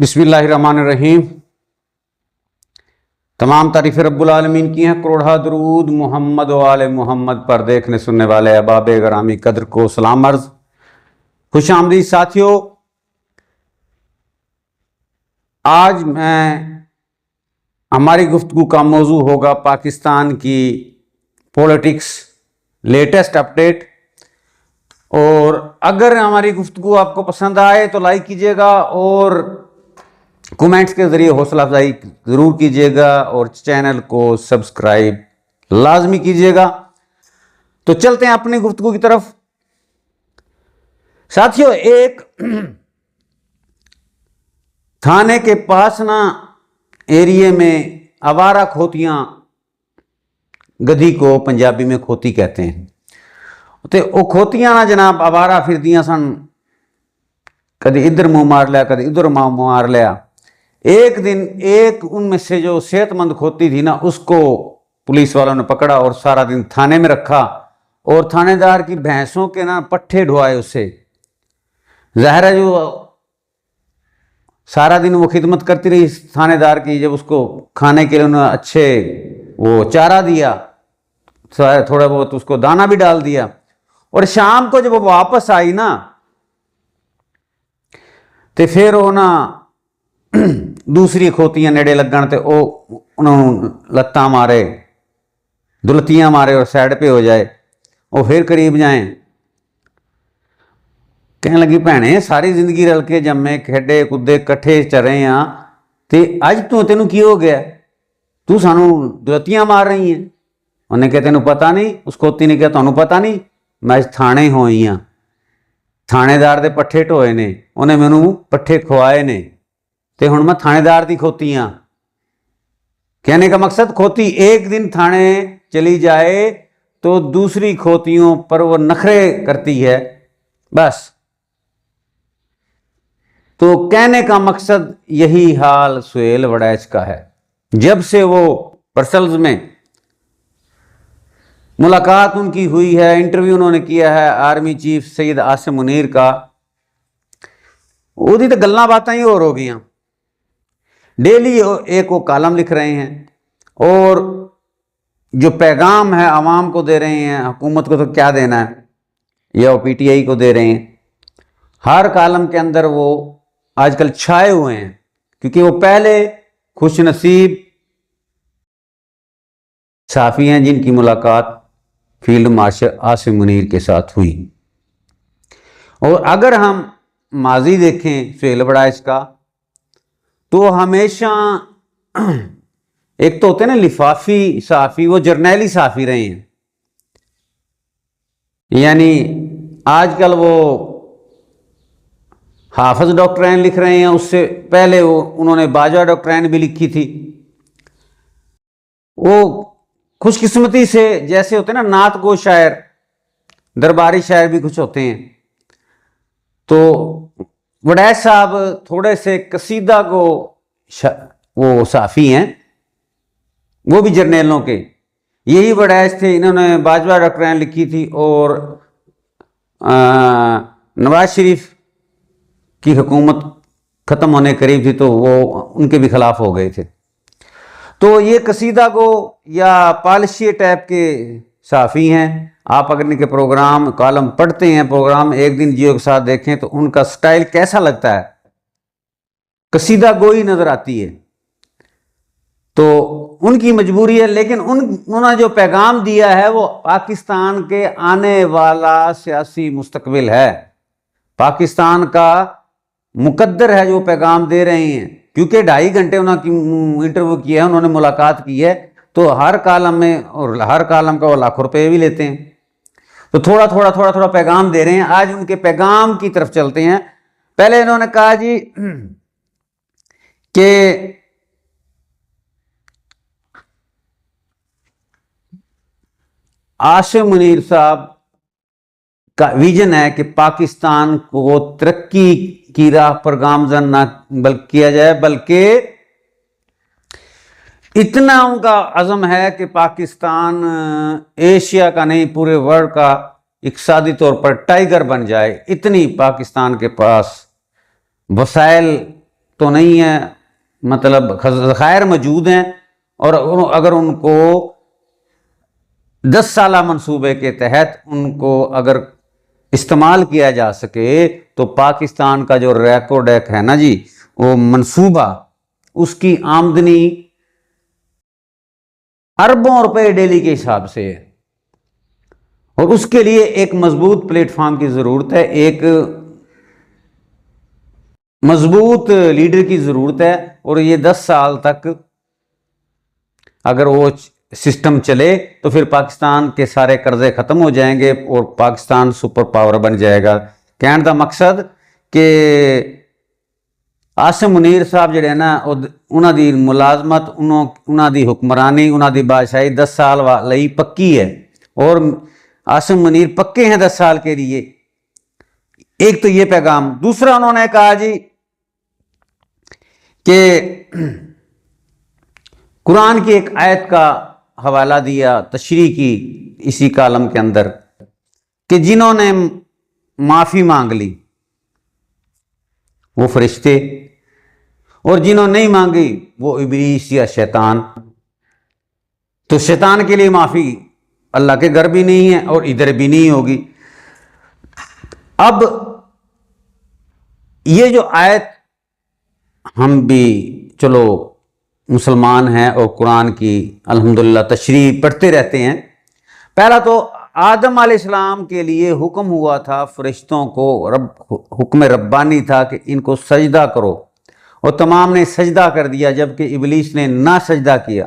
बिस्मिल्लाहिर्रहमानिर्रहीम। तमाम तारीफ़ रब्बुल आलमीन की हैं। करोड़ा दरूद मोहम्मद व आले मोहम्मद पर। देखने सुनने वाले अहबाब गरामी कदर को सलाम अर्ज़, खुश आमदीद साथियों। आज हमारी गुफ्तगू का मौजू होगा पाकिस्तान की पॉलिटिक्स, लेटेस्ट अपडेट। और अगर हमारी गुफ्तगू आपको पसंद आए तो लाइक कीजिएगा और कमेंट्स के ज़रिए हौसला अफजाई ज़रूर कीजिएगा और चैनल को सब्सक्राइब लाजमी कीजिएगा। तो चलते हैं अपनी गुफ्तगू की तरफ। साथियों, एक थाने के पास ना एरिया में आवारा खोतियां, गधी को पंजाबी में खोती कहते हैं, तो वो खोतियां ना जनाब आवारा फिरदियां सन, कभी इधर मुंह मार लिया कभी इधर मुंह मार लिया। एक दिन एक उनमें से जो सेहतमंद खोती थी ना, उसको पुलिस वालों ने पकड़ा और सारा दिन थाने में रखा और थानेदार की भैंसों के ना पट्ठे ढुआए उससे। ज़ाहिर है जो सारा दिन वो खिदमत करती रही थानेदार की, जब उसको खाने के लिए उन्होंने अच्छे वो चारा दिया, थोड़ा बहुत उसको दाना भी डाल दिया, और शाम को जब वो वापस आई ना तो फिर वो ना दूसरी खोतियां नेड़े लगन ते उन्होंने लत्ता मारे, दुलतियां मारे और साइड पे हो जाए। वो फिर करीब जाए, कहने लगी भैने सारी जिंदगी रल के जम्मे खेडे कूदे कट्ठे चरे हाँ, ते अज तेनू की हो गया, तू सानू दुलतियां मार रही है। उन्हें कहा तेनू पता नहीं? उस खोती ने कहा तुहानू पता नहीं, मैं अज थाने होई हाँ, थानेदार दे पट्ठे ढोए ने, उन्हें मैनू पट्ठे खुआए ने, ते हुण मैं थानेदार दी खोती हाँ। कहने का मकसद, खोती एक दिन थाने चली जाए तो दूसरी खोतियों पर वो नखरे करती है बस। तो कहने का मकसद यही हाल सुहेल वड़ैच का है। जब से वो ब्रसेल्स में मुलाकात उनकी हुई है, इंटरव्यू उन्होंने किया है आर्मी चीफ सैयद आसिम मुनीर का, उदी तो गल्लां बातां ही और हो गई। डेली एक वो कॉलम लिख रहे हैं और जो पैगाम है आवाम को दे रहे हैं, हुकूमत को तो क्या देना है, या वो पीटीआई को दे रहे हैं। हर कॉलम के अंदर वो आजकल छाए हुए हैं, क्योंकि वो पहले खुश नसीब साफ़ी हैं जिनकी मुलाकात फील्ड मार्शल आसिम मुनीर के साथ हुई। और अगर हम माजी देखें सुहेल वड़ैच का, तो हमेशा एक तो होते हैं ना लिफाफी साफ़ी, वो जर्नैली साफ़ी रहे हैं। यानी आजकल वो हाफिज डॉक्ट्रैन लिख रहे हैं, उससे पहले वो उन्होंने बाजवा डॉक्ट्रैन भी लिखी थी। वो खुशकिस्मती से जैसे होते हैं ना नात गो शायर, दरबारी शायर भी कुछ होते हैं, तो वड़ैच साहब थोड़े से कसीदा को वो साफ़ी हैं, वो भी जर्नैलों के। यही वड़ैच थे, इन्होंने बाजवा डॉक्ट्रैन लिखी थी और नवाज शरीफ की हुकूमत ख़त्म होने करीब थी तो वो उनके भी ख़िलाफ़ हो गए थे। तो ये कसीदा को या पॉलिसी टाइप के साफ़ी हैं। आप अगर इनके प्रोग्राम कॉलम पढ़ते हैं, प्रोग्राम एक दिन जियो के साथ देखें, तो उनका स्टाइल कैसा लगता है, कसीदा गोई नज़र आती है। तो उनकी मजबूरी है, लेकिन उन्होंने जो पैगाम दिया है वो पाकिस्तान के आने वाला सियासी मुस्तकबिल है, पाकिस्तान का मुकद्दर है जो पैगाम दे रहे हैं। क्योंकि 2.5 घंटे उन्होंने इंटरव्यू किया है, उन्होंने मुलाकात की है, तो हर कॉलम में और हर कॉलम का वो लाखों रुपये भी लेते हैं। तो थोड़ा थोड़ा पैगाम दे रहे हैं। आज उनके पैगाम की तरफ चलते हैं। पहले इन्होंने कहा जी कि आसिम मुनीर साहब का विजन है कि पाकिस्तान को तरक्की की राह पर गामजन ना किया जाए, बल्कि इतना उनका अज़म है कि पाकिस्तान एशिया का नहीं पूरे वर्ल्ड का इक़्तिसादी तौर पर टाइगर बन जाए। इतनी पाकिस्तान के पास वसाइल تو نہیں ہے، مطلب ذخائر موجود ہیں، اور اگر ان کو 10 سالہ منصوبے کے تحت ان کو اگر استعمال کیا جا سکے تو پاکستان کا جو ریکارڈ ہے نا جی، وہ منصوبہ، اس کی آمدنی اربوں روپے ڈیلی کے حساب سے ہے، اور اس کے لیے ایک مضبوط پلیٹ فارم کی ضرورت ہے، ایک مضبوط لیڈر کی ضرورت ہے، اور یہ 10 سال تک اگر وہ سسٹم چلے تو پھر پاکستان کے سارے قرضے ختم ہو جائیں گے اور پاکستان سپر پاور بن جائے گا۔ کہنے دا مقصد کہ عاصم منیر صاحب جڑے نا، انہاں دی ملازمت، انہاں دی حکمرانی، انہاں دی بادشاہی 10 سال لئی پکی ہے، اور عاصم منیر پکے ہیں 10 سال کے لیے۔ ایک تو یہ پیغام۔ دوسرا انہوں نے کہا جی کہ قرآن کی ایک آیت کا حوالہ دیا، تشریح کی اسی کالم کے اندر، کہ جنہوں نے معافی مانگ لی وہ فرشتے، اور جنہوں نے نہیں مانگی وہ ابلیس یا شیطان۔ تو شیطان کے لیے معافی اللہ کے گھر بھی نہیں ہے اور ادھر بھی نہیں ہوگی۔ اب یہ جو آیت، ہم بھی چلو مسلمان ہیں اور قرآن کی الحمدللہ تشریح پڑھتے رہتے ہیں۔ پہلا تو آدم علیہ السلام کے لیے حکم ہوا تھا فرشتوں کو، حکم ربانی تھا کہ ان کو سجدہ کرو، اور تمام نے سجدہ کر دیا، جبکہ ابلیس نے نہ سجدہ کیا،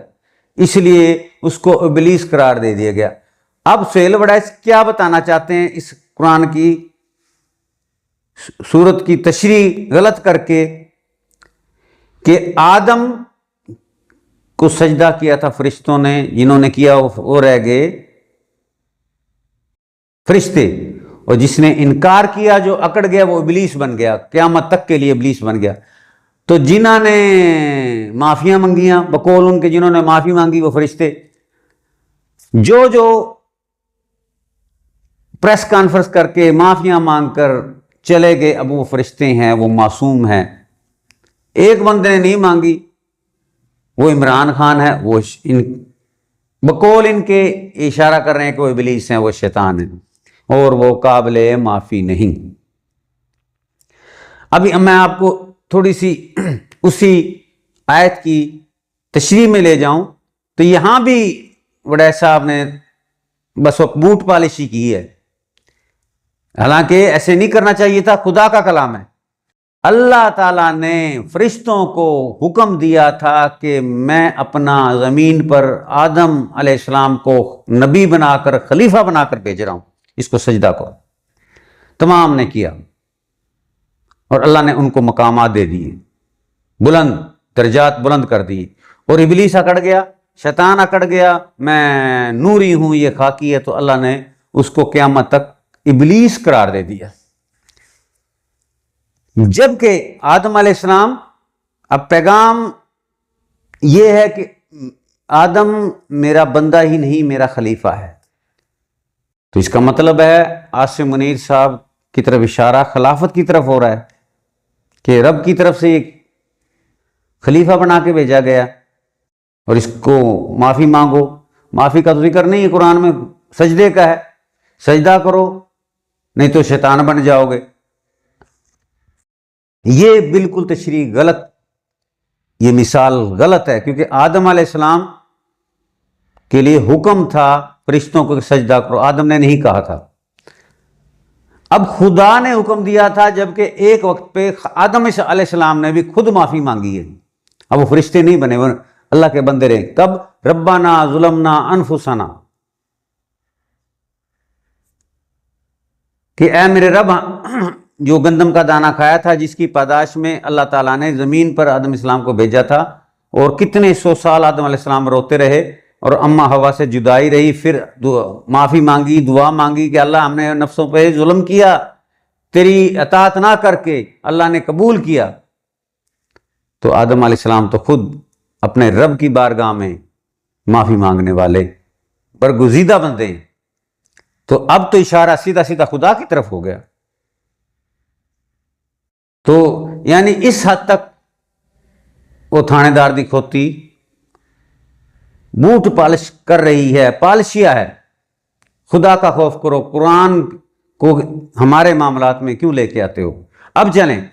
اس لیے اس کو ابلیس قرار دے دیا گیا۔ اب سہیل وڈائس کیا بتانا چاہتے ہیں اس قرآن کی سورت کی تشریح غلط کر کے، کہ آدم کو سجدہ کیا تھا فرشتوں نے، جنہوں نے کیا وہ رہ گئے فرشتے، اور جس نے انکار کیا، جو اکڑ گیا، وہ ابلیس بن گیا، قیامت تک کے لیے ابلیس بن گیا۔ تو جنہوں نے معافیاں منگیاں، بقول ان کے جنہوں نے معافی مانگی وہ فرشتے، جو پریس کانفرنس کر کے معافیاں مانگ کر چلے گئے، اب وہ فرشتے ہیں، وہ معصوم ہیں۔ ایک بندے نے نہیں مانگی، وہ عمران خان ہے، وہ بقول ان کے اشارہ کر رہے ہیں کہ وہ ابلیس ہیں، وہ شیطان ہیں، اور وہ قابل معافی نہیں۔ ابھی میں آپ کو تھوڑی سی اسی آیت کی تشریح میں لے جاؤں تو یہاں بھی وڈیس صاحب نے بس وہ بوٹ پالشی کی ہے، حالانکہ ایسے نہیں کرنا چاہیے تھا، خدا کا کلام ہے۔ اللہ تعالیٰ نے فرشتوں کو حکم دیا تھا کہ میں اپنا زمین پر آدم علیہ السلام کو نبی بنا کر، خلیفہ بنا کر بھیج رہا ہوں، اس کو سجدہ کرو۔ تمام نے کیا، اور اللہ نے ان کو مقامات دے دیے، بلند درجات بلند کر دیے، اور ابلیس اکڑ گیا، شیطان اکڑ گیا، میں نوری ہوں، یہ خاکی ہے، تو اللہ نے اس کو قیامت تک ابلیس قرار دے دیا۔ جبکہ آدم علیہ السلام، اب پیغام یہ ہے کہ آدم میرا بندہ ہی نہیں، میرا خلیفہ ہے۔ تو اس کا مطلب ہے عاصم منیر صاحب کی طرف اشارہ خلافت کی طرف ہو رہا ہے، کہ رب کی طرف سے ایک خلیفہ بنا کے بھیجا گیا، اور اس کو معافی مانگو۔ معافی کا تو ذکر نہیں ہے قرآن میں، سجدے کا ہے، سجدہ کرو نہیں تو شیطان بن جاؤ گے۔ یہ بالکل تشریح غلط، یہ مثال غلط ہے، کیونکہ آدم علیہ السلام کے لیے حکم تھا فرشتوں کو سجدہ کرو، آدم نے نہیں کہا تھا۔ اب خدا نے حکم دیا تھا، جبکہ ایک وقت پہ آدم علیہ السلام نے بھی خود معافی مانگی ہے، اب وہ فرشتے نہیں بنے، وہ اللہ کے بندے رہے۔ کب؟ ربنا ظلمنا انفسنا، کہ اے میرے رب، جو گندم کا دانہ کھایا تھا، جس کی پاداش میں اللہ تعالیٰ نے زمین پر آدم السلام کو بھیجا تھا، اور کتنے 100 سال آدم علیہ السلام روتے رہے، اور اما ہوا سے جدائی رہی، پھر معافی مانگی، دعا مانگی کہ اللہ ہم نے نفسوں پہ ظلم کیا، تیری اطاعت نہ کر کے، اللہ نے قبول کیا۔ تو آدم علیہ السلام تو خود اپنے رب کی بارگاہ میں معافی مانگنے والے برگزیدہ بندے ہیں، تو اب تو اشارہ سیدھا سیدھا خدا کی طرف ہو گیا۔ تو یعنی اس حد تک وہ थाने दार दी खोती बूट पॉलिश कर रही है, पॉलिशिया है। खुदा का खौफ करो, कुरान को हमारे मामलात में क्यों लेके आते हो। अब चलें,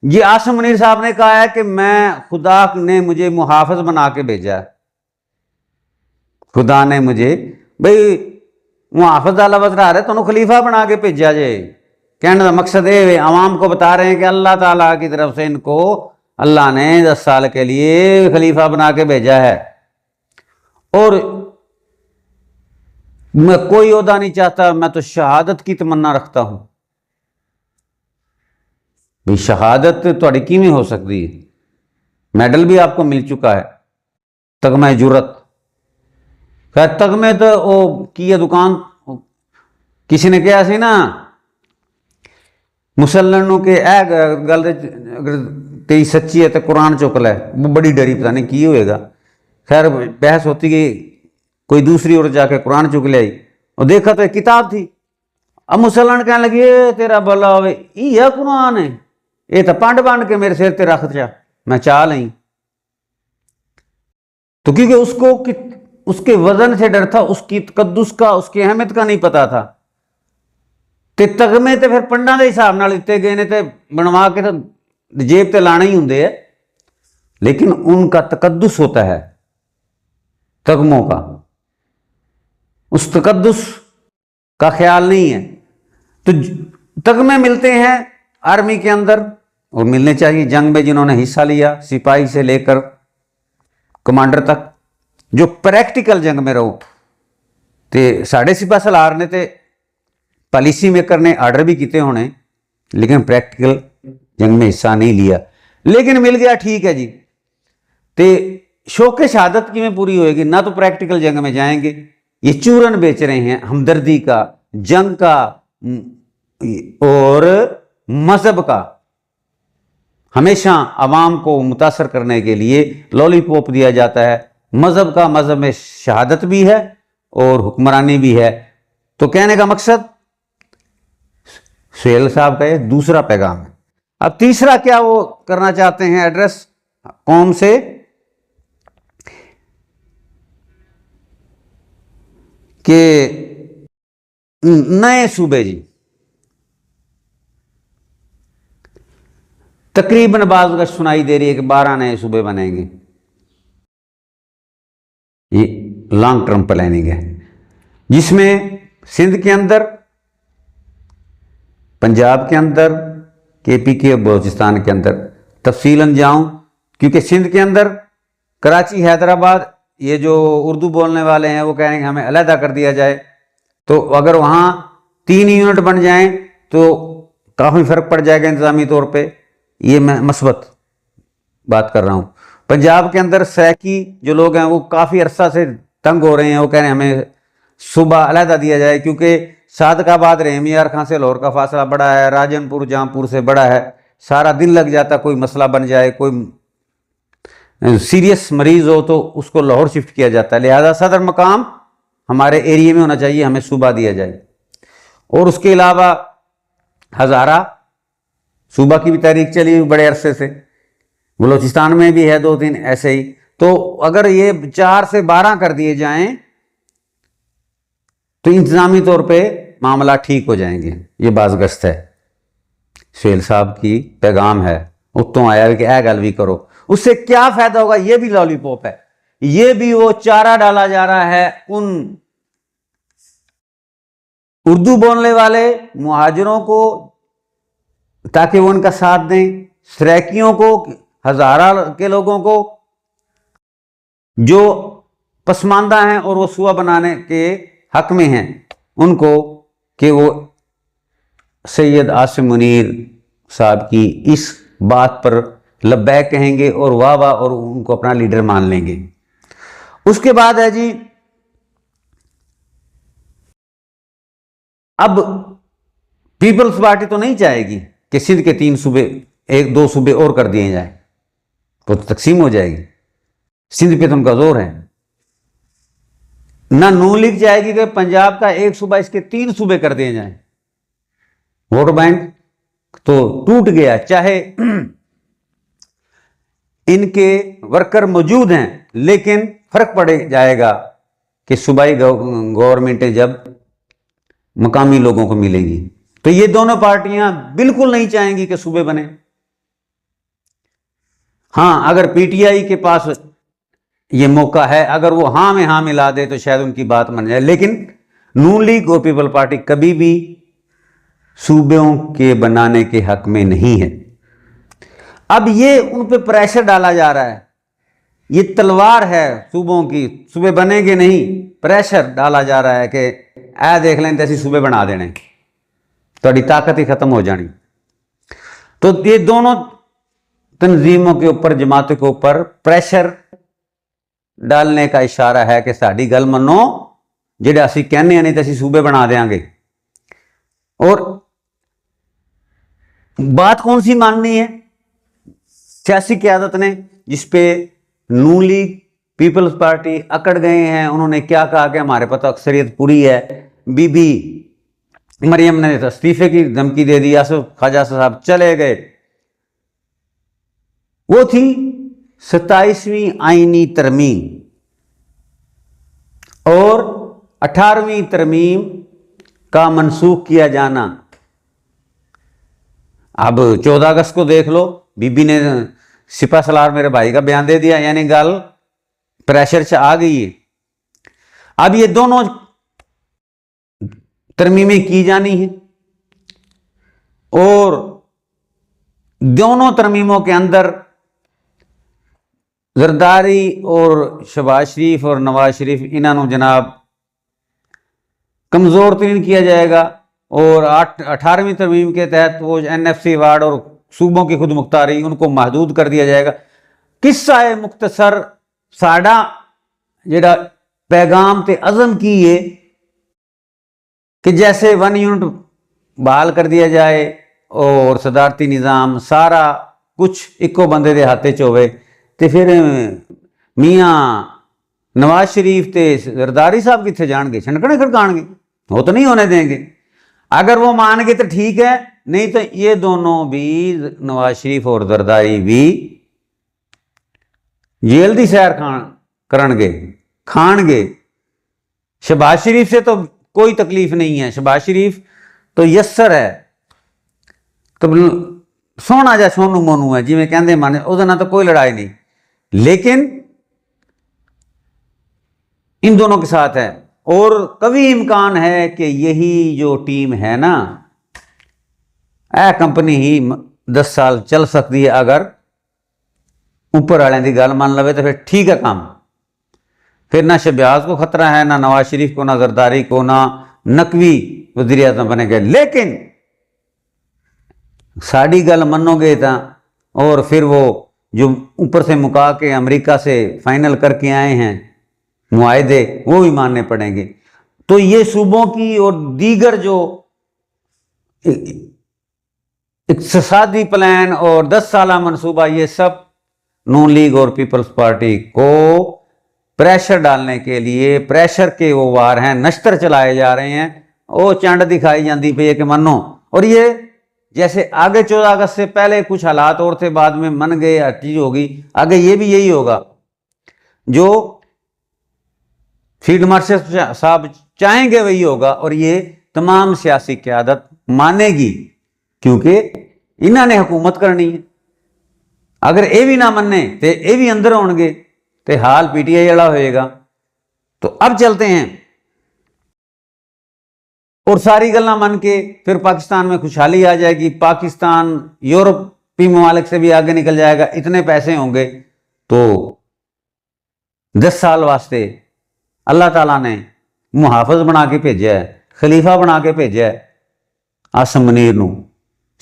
ये आसिम मुनीर साहब ने कहा है कि मैं, खुदा ने मुझे मुहाफ़िज बना के भेजा है, खुदा ने मुझे, भाई मुहाफ़िज दा लफ्ज़ आ रहा है, तो खलीफा बना के भेजा जे। कहने का मकसद ये आवाम को बता रहे हैं कि अल्लाह ताला की तरफ से इनको अल्लाह ने 10 साल के लिए खलीफा बना के भेजा है। और मैं कोई ओहदा नहीं चाहता, मैं तो शहादत की तमन्ना रखता हूं। भाई शहादत थोड़ी किवें हो सकती है, मेडल भी आपको मिल चुका है, तगमा जुरत। खैर तगमे तो वो की है दुकान, किसी ने कहा सी ना मुसलमानों के गल अगर तेरी सच्ची है तो कुरान चुक लै, वो बड़ी डरी, पता नहीं की होएगा। खैर बहस होती गई, कोई दूसरी ओर जाके कुरान चुक ले आई और देखा तो एक किताब थी। अब मुसलमान कहने लगे तेरा भला होवे, ये कुरान है, ये तो पंड बन के मेरे सिर ते रख जा, मैं चाह ली। तो क्योंकि उसको उसके वजन से डर था, उसकी तकद्दुस का, उसकी अहमियत का नहीं पता था। ते तगमे तो फिर पंडा के हिसाब नाल दिते गए ने, ते बनवा के तो जेब ते लाने ही होंगे है, लेकिन उनका तकद्दुस होता है तगमों का, उस तकद्दुस का ख्याल नहीं है। तो तगमे मिलते हैं आर्मी के अंदर और मिलने चाहिए। जंग में जिन्होंने हिस्सा लिया, सिपाही से लेकर कमांडर तक, जो प्रैक्टिकल जंग में रहो, तो साढ़े सिपा सलार ने तो पॉलिसी मेकर ने आर्डर भी किए होने, लेकिन प्रैक्टिकल जंग में हिस्सा नहीं लिया, लेकिन मिल गया, ठीक है जी। तो शौक़ शहादत की में पूरी होएगी, ना तो प्रैक्टिकल जंग में जाएंगे, ये चूरन बेच रहे हैं हमदर्दी का, जंग का और मजहब का। हमेशा आवाम को मुतासर करने के लिए लॉलीपॉप दिया जाता है। मजहब का, मजहब में शहादत भी है और हुक्मरानी भी है। तो कहने का मकसद सुहेल साहब का ये दूसरा पैगाम है। अब तीसरा क्या वो करना चाहते हैं एड्रेस कौम से, कि नए सूबे जी, तकरीबन बात अगर सुनाई दे रही है कि 12 नए सूबे बनेंगे। ये लॉन्ग टर्म प्लानिंग है, जिसमें सिंध के अंदर, पंजाब के अंदर, KPK और बलूचिस्तान के अंदर। तफसीलन जाऊं, क्योंकि सिंध के अंदर कराची, हैदराबाद, ये जो उर्दू बोलने वाले हैं वो कह रहे हैं कि हमें अलहदा कर दिया जाए। तो अगर वहाँ 3 यूनिट बन जाएं तो काफ़ी फ़र्क पड़ जाएगा इंतज़ामी तौर पे। ये मैं मस्बत बात कर रहा हूँ। पंजाब के अंदर सैकी जो लोग हैं वो काफ़ी अरसा से तंग हो रहे हैं, वो कह रहे हैं हमें सुबह अलहदा दिया जाए, क्योंकि सादकाबाद रहमियार खां से लाहौर का फासला बड़ा है, राजनपुर जहाँपुर से बड़ा है, सारा दिन लग जाता, कोई मसला बन जाए, कोई सीरियस मरीज़ हो तो उसको लाहौर शिफ्ट किया जाता है। लिहाजा सदर मकाम हमारे एरिए में होना चाहिए, हमें सूबा दिया जाए। और उसके अलावा हज़ारा सूबा की भी तारीख चली हुई बड़े अरसे से, बलूचिस्तान में भी है 2-3 ऐसे ही। तो अगर ये 4 से 12 कर दिए जाएं तो इंतज़ामी तौर पे मामला ठीक हो जाएंगे। ये बाज़गश्त है, सुहेल साहब की पैगाम है, उत्तों आया कि ऐ गल भी करो। उससे क्या फ़ायदा होगा, ये भी लॉलीपॉप है, ये भी वो चारा डाला जा रहा है उन उर्दू बोलने वाले मुहाजिरों को, ताकि वो उनका साथ दें, सराइकियों को, हज़ारा के लोगों को जो पसमानदा हैं और वो सूबा बनाने के हक में हैं, उनको कि वो सैयद आसिम मुनीर साहब की इस बात पर लब्बैक कहेंगे और वाह वाह, और उनको अपना लीडर मान लेंगे। उसके बाद है जी, अब पीपल्स पार्टी तो नहीं चाहेगी कि सिंध के 3 सूबे, 1-2 सूबे और कर दिए जाए, तो तकसीम हो जाएगी। सिंध पे तो उनका जोर है। ना नून लीग चाहेगी कि पंजाब का 1 सूबा, इसके 3 सूबे कर दिए जाएं। वोट बैंक तो टूट गया। चाहे ان کے ورکر موجود ہیں، لیکن فرق پڑ جائے گا کہ صوبائی گورنمنٹیں جب مقامی لوگوں کو ملیں گی۔ تو یہ دونوں پارٹیاں بالکل نہیں چاہیں گی کہ صوبے بنے۔ ہاں، اگر پی ٹی آئی کے پاس یہ موقع ہے، اگر وہ ہاں میں ہاں ملا دے تو شاید ان کی بات مان جائے، لیکن نون لیگ اور پیپل پارٹی کبھی بھی صوبوں کے بنانے کے حق میں نہیں ہے۔ اب یہ ان پہ پریشر ڈالا جا رہا ہے، یہ تلوار ہے صوبوں کی، صوبے بنے گے نہیں، پریشر ڈالا جا رہا ہے کہ اے دیکھ لیں تیسی صوبے بنا دینے، تھوڑی طاقت ہی ختم ہو جانی۔ تو یہ دونوں تنظیموں کے اوپر، جماعتوں کے اوپر پریشر ڈالنے کا اشارہ ہے کہ ساڈی گل منو، جڑے اسی کہنے ہیں نہیں تو اسی صوبے بنا دیاں گے۔ اور بات کون سی ماننی ہے؟ سیاسی قیادت نے، جس پہ نون لیگ، پیپلز پارٹی اکڑ گئے ہیں، انہوں نے کیا کہا کہ ہمارے پاس اکثریت پوری ہے۔ بی بی مریم نے استعفے کی دھمکی دے دی، آصف خواجہ صاحب چلے گئے۔ وہ تھی 27ویں آئینی ترمیم اور 18ویں ترمیم کا منسوخ کیا جانا۔ اب 14 اگست کو دیکھ لو، بی بی نے سپہ سالار میرے بھائی کا بیان دے دیا، یعنی گل پریشر سے آ گئی ہے۔ اب یہ دونوں ترمیمیں کی جانی ہیں، اور دونوں ترمیموں کے اندر زرداری اور شہباز شریف اور نواز شریف انہوں جناب کمزور ترین کیا جائے گا، اور 18ویں ترمیم کے تحت وہ این ایف سی ایوارڈ اور صوبوں کی خود مختاری ان کو محدود کر دیا جائے گا۔ قصہ مختصر ساڈا جڑا پیغام تے عزم کی ہے کہ جیسے 1 یونٹ بحال کر دیا جائے اور صدارتی نظام سارا کچھ ایکو بندے دے ہاتھے چ ہوئے، تے پھر میاں نواز شریف تے زرداری صاحب کتنے جان گے؟ چھنکنے کھڑکان گے؟ وہ تو نہیں ہونے دیں گے۔ اگر وہ مان گے تو ٹھیک ہے، نہیں تو یہ دونوں بھی، نواز شریف اور زرداری بھی جیل دی سیر کرن گے، کھان گے۔ شہباز شریف سے تو کوئی تکلیف نہیں ہے، شہباز شریف تو یسر ہے، تو سونا جا سونو مونو ہے، جی میں کہندے مانے او دے نال تو کوئی لڑائی نہیں، لیکن ان دونوں کے ساتھ ہے۔ اور کبھی امکان ہے کہ یہی جو ٹیم ہے نا، اے کمپنی ہی 10 سال چل سکتی ہے، اگر اوپر والے دی گل مان لوے تو پھر ٹھیک ہے کام، پھر نہ شہباز کو خطرہ ہے، نہ نواز شریف کو، نہ زرداری کو، نہ نقوی وزیر اعظم بنے گئے۔ لیکن ساڑی گل منو گے تا، اور پھر وہ جو اوپر سے مکا کے امریکہ سے فائنل کر کے آئے ہیں معاہدے، وہ بھی ماننے پڑیں گے۔ تو یہ صوبوں کی اور دیگر جو اقتصادی پلان اور 10 سالہ منصوبہ، یہ سب نون لیگ اور پیپلز پارٹی کو پریشر ڈالنے کے لیے، پریشر کے وہ وار ہیں، نشتر چلائے جا رہے ہیں، وہ چانڈ دکھائی جاندی پہ کہ منو۔ اور یہ جیسے آگے 14 اگست سے پہلے کچھ حالات اور تھے، بعد میں من گئے، ہر چیز ہوگی، آگے یہ بھی یہی ہوگا۔ جو فیلڈ مارشل صاحب چاہیں گے وہی ہوگا، اور یہ تمام سیاسی قیادت مانے گی، کیونکہ انہوں نے حکومت کرنی ہے۔ اگر یہ بھی نہ مننے تو یہ بھی اندر ہون گے، تو حال پی ٹی آئی والا ہوئے گا۔ تو اب چلتے ہیں، اور ساری گلاں من کے پھر پاکستان میں خوشحالی آ جائے گی، پاکستان یورپی ممالک سے بھی آگے نکل جائے گا، اتنے پیسے ہوں گے۔ تو 10 سال واسطے اللہ تعالیٰ نے محافظ بنا کے بھیجا ہے، خلیفہ بنا کے بھیجا ہے آسم منیر نو،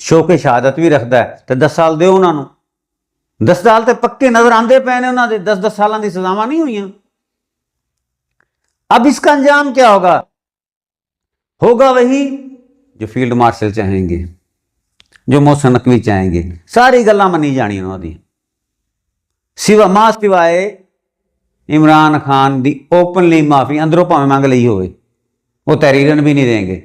شوق شہادت بھی رکھتا ہے، تو 10 سال دے انہوں نے، 10 سال تے پکے نظر آندے پے نے، انہوں نے 10 سالوں کی سزاواں نہیں ہوئی۔ اب اس کا انجام کیا ہوگا؟ ہوگا وہی جو فیلڈ مارشل چاہیں گے، جو محسن نقوی چاہیں گے، ساری گلاں منی جانی انہوں دی، سوائے عمران خان دی اوپنلی معافی، اندروں پاویں منگ لئی ہوئے، وہ تحریرن بھی نہیں دیں گے۔